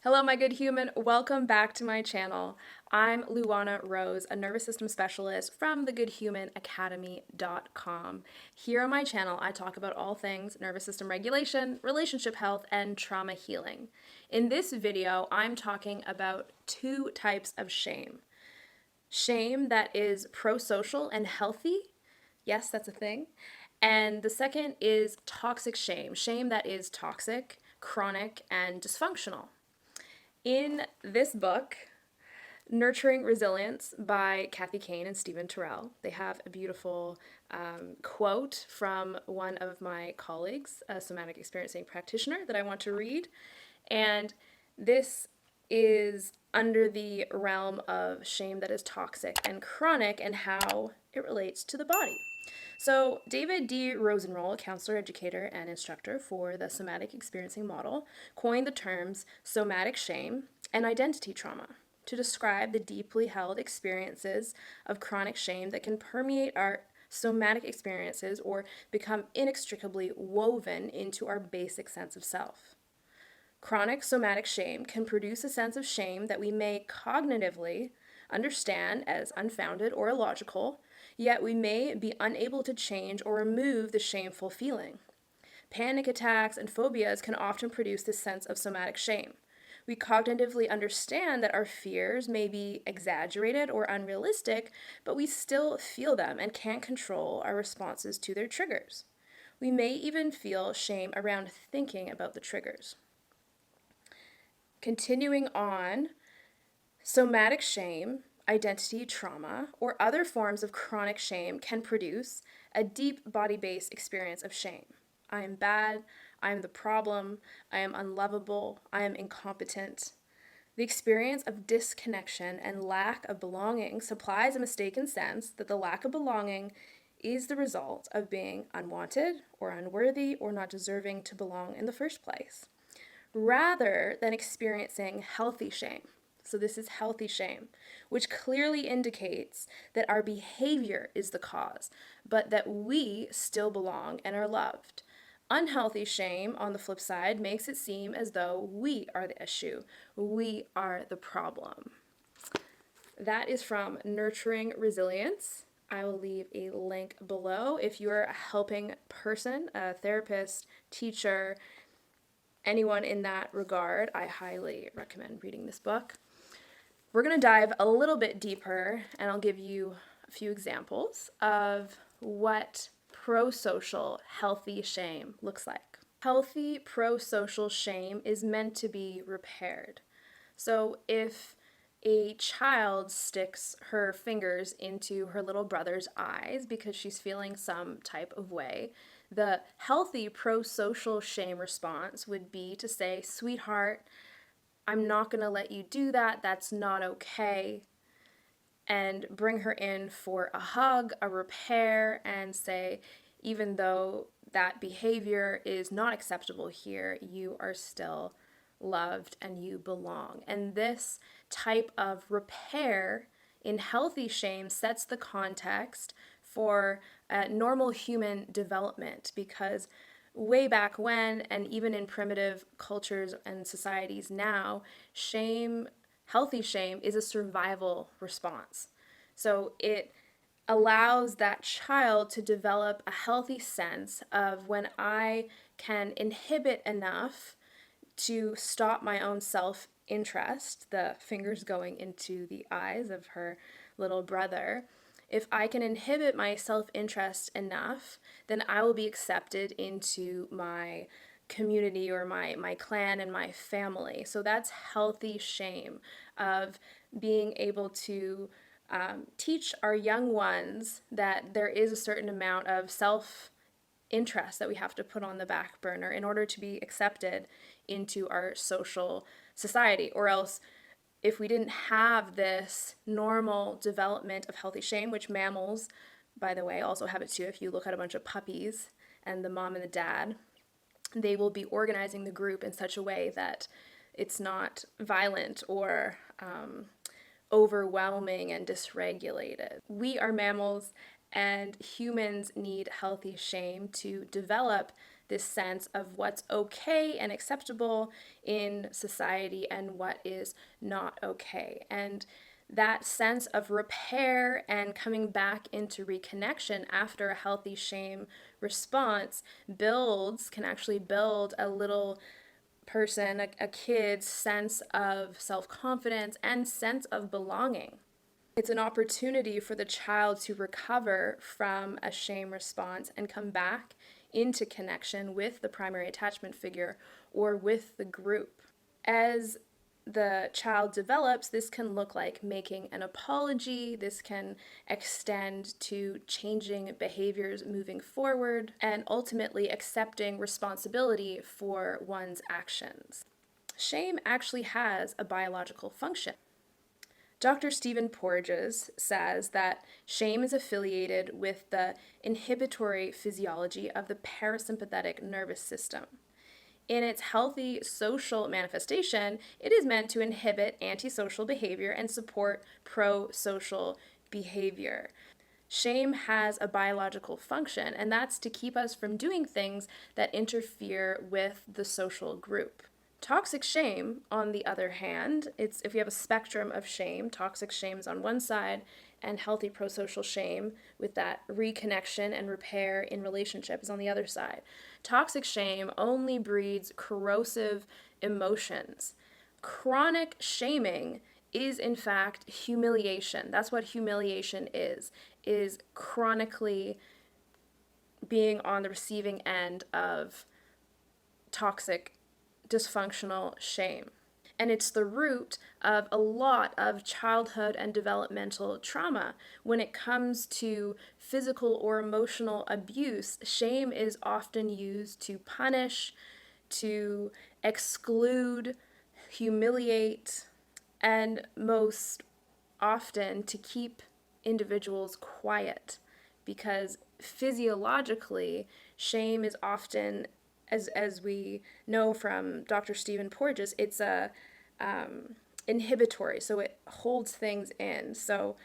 Hello, my good human. Welcome back to my channel. I'm Luana Rose, a nervous system specialist from thegoodhumanacademy.com. Here on my channel, I talk about all things nervous system regulation, relationship health, and trauma healing. In this video, I'm talking about two types of shame. Shame that is prosocial and healthy. Yes, that's a thing. And the second is toxic shame, shame that is toxic, chronic, and dysfunctional. In this book, Nurturing Resilience by Kathy Kane and Stephen Terrell, they have a beautiful quote from one of my colleagues, a Somatic Experiencing practitioner, that I want to read. And this is under the realm of shame that is toxic and chronic and how it relates to the body. So, David D. Rosenroll, a counselor, educator, and instructor for the Somatic Experiencing model, coined the terms somatic shame and identity trauma to describe the deeply held experiences of chronic shame that can permeate our somatic experiences or become inextricably woven into our basic sense of self. Chronic somatic shame can produce a sense of shame that we may cognitively understand as unfounded or illogical, yet we may be unable to change or remove the shameful feeling. Panic attacks and phobias can often produce this sense of somatic shame. We cognitively understand that our fears may be exaggerated or unrealistic, but we still feel them and can't control our responses to their triggers. We may even feel shame around thinking about the triggers. Continuing on, somatic shame, identity trauma, or other forms of chronic shame can produce a deep body-based experience of shame. I am bad, I am the problem, I am unlovable, I am incompetent. The experience of disconnection and lack of belonging supplies a mistaken sense that the lack of belonging is the result of being unwanted or unworthy or not deserving to belong in the first place, rather than experiencing healthy shame. So this is healthy shame, which clearly indicates that our behavior is the cause, but that we still belong and are loved. Unhealthy shame, on the flip side, makes it seem as though we are the issue. We are the problem. That is from Nurturing Resilience. I will leave a link below. If you're a helping person, a therapist, teacher, anyone in that regard, I highly recommend reading this book. We're going to dive a little bit deeper, and I'll give you a few examples of what prosocial healthy shame looks like. Healthy prosocial shame is meant to be repaired. So if a child sticks her fingers into her little brother's eyes because she's feeling some type of way, the healthy prosocial shame response would be to say, "Sweetheart, I'm not going to let you do that. That's not okay." And bring her in for a hug, a repair, and say, even though that behavior is not acceptable here, you are still loved and you belong. And this type of repair in healthy shame sets the context for normal human development, because way back when, and even in primitive cultures and societies now, shame, healthy shame, is a survival response. So it allows that child to develop a healthy sense of, when I can inhibit enough to stop my own self-interest, the fingers going into the eyes of her little brother, if I can inhibit my self-interest enough, then I will be accepted into my community or my clan and my family. So that's healthy shame, of being able to teach our young ones that there is a certain amount of self-interest that we have to put on the back burner in order to be accepted into our social society. Or else, if we didn't have this normal development of healthy shame, which mammals, by the way, also have it too. If you look at a bunch of puppies and the mom and the dad, they will be organizing the group in such a way that it's not violent or overwhelming and dysregulated. We are mammals, and humans need healthy shame to develop this sense of what's okay and acceptable in society and what is not okay. And that sense of repair and coming back into reconnection after a healthy shame response can actually build a little person, a kid's sense of self-confidence and sense of belonging. It's an opportunity for the child to recover from a shame response and come back into connection with the primary attachment figure or with the group. As the child develops, this can look like making an apology. This can extend to changing behaviors moving forward and ultimately accepting responsibility for one's actions. Shame actually has a biological function. Dr. Stephen Porges says that shame is affiliated with the inhibitory physiology of the parasympathetic nervous system. In its healthy social manifestation, it is meant to inhibit antisocial behavior and support prosocial behavior. Shame has a biological function, and that's to keep us from doing things that interfere with the social group. Toxic shame, on the other hand, if you have a spectrum of shame, toxic shame is on one side, and healthy prosocial shame with that reconnection and repair in relationship is on the other side. Toxic shame only breeds corrosive emotions. Chronic shaming is in fact humiliation. That's what humiliation is chronically being on the receiving end of toxic, dysfunctional shame. And it's the root of a lot of childhood and developmental trauma. When it comes to physical or emotional abuse, shame is often used to punish, to exclude, humiliate, and most often to keep individuals quiet, because physiologically, shame is often, as we know from Dr. Stephen Porges, it's a inhibitory, so it holds things in. So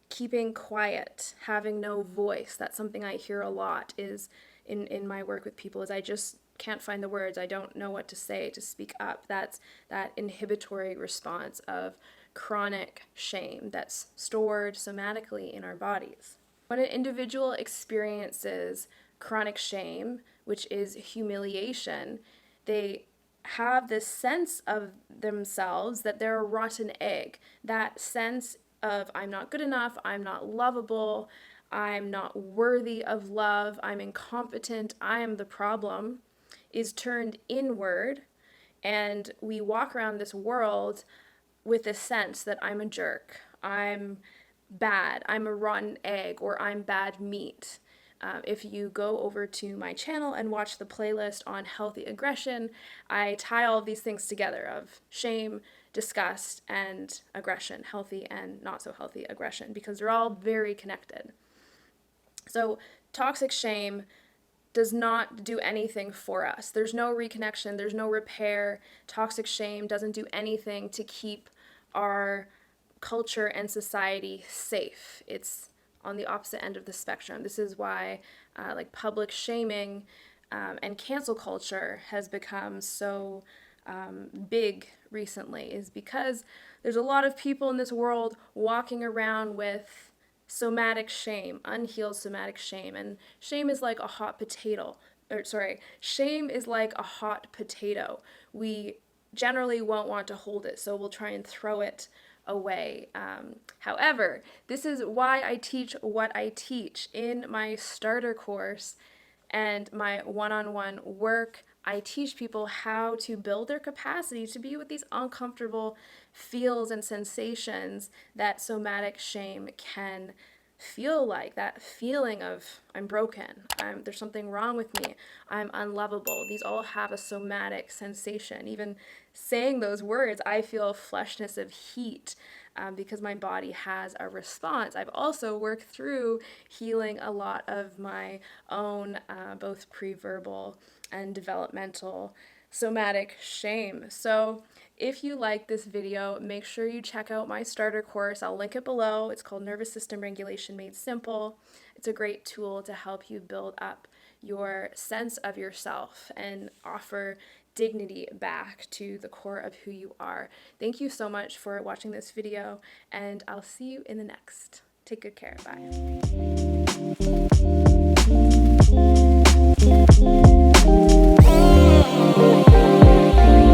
keeping quiet, having no voice, that's something I hear a lot is in my work with people, is I just can't find the words, I don't know what to say to speak up. That's that inhibitory response of chronic shame that's stored somatically in our bodies. When an individual experiences chronic shame, which is humiliation, they have this sense of themselves that they're a rotten egg. That sense of I'm not good enough, I'm not lovable, I'm not worthy of love, I'm incompetent, I am the problem, is turned inward, and we walk around this world with this sense that I'm a jerk, I'm bad, I'm a rotten egg, or I'm bad meat. If you go over to my channel and watch the playlist on healthy aggression, I tie all of these things together of shame, disgust, and aggression, healthy and not so healthy aggression, because they're all very connected. So toxic shame does not do anything for us. There's no reconnection, there's no repair. Toxic shame doesn't do anything to keep our culture and society safe. It's on the opposite end of the spectrum. This is why like public shaming and cancel culture has become so big recently, is because there's a lot of people in this world walking around with somatic shame, unhealed somatic shame. And shame is like a hot potato. Shame is like a hot potato. We generally won't want to hold it, so we'll try and throw it away. However, this is why I teach what I teach in my starter course and my one-on-one work. I teach people how to build their capacity to be with these uncomfortable feels and sensations that somatic shame can feel like. That feeling of I'm broken, there's something wrong with me, I'm unlovable. These all have a somatic sensation. Even saying those words, I feel a fleshness of heat because my body has a response. I've also worked through healing a lot of my own both pre-verbal and developmental somatic shame. So if you like this video, make sure you check out my starter course. I'll link it below. It's called Nervous System Regulation Made Simple. It's a great tool to help you build up your sense of yourself and offer dignity back to the core of who you are. Thank you so much for watching this video, and I'll see you in the next. Take good care. Bye.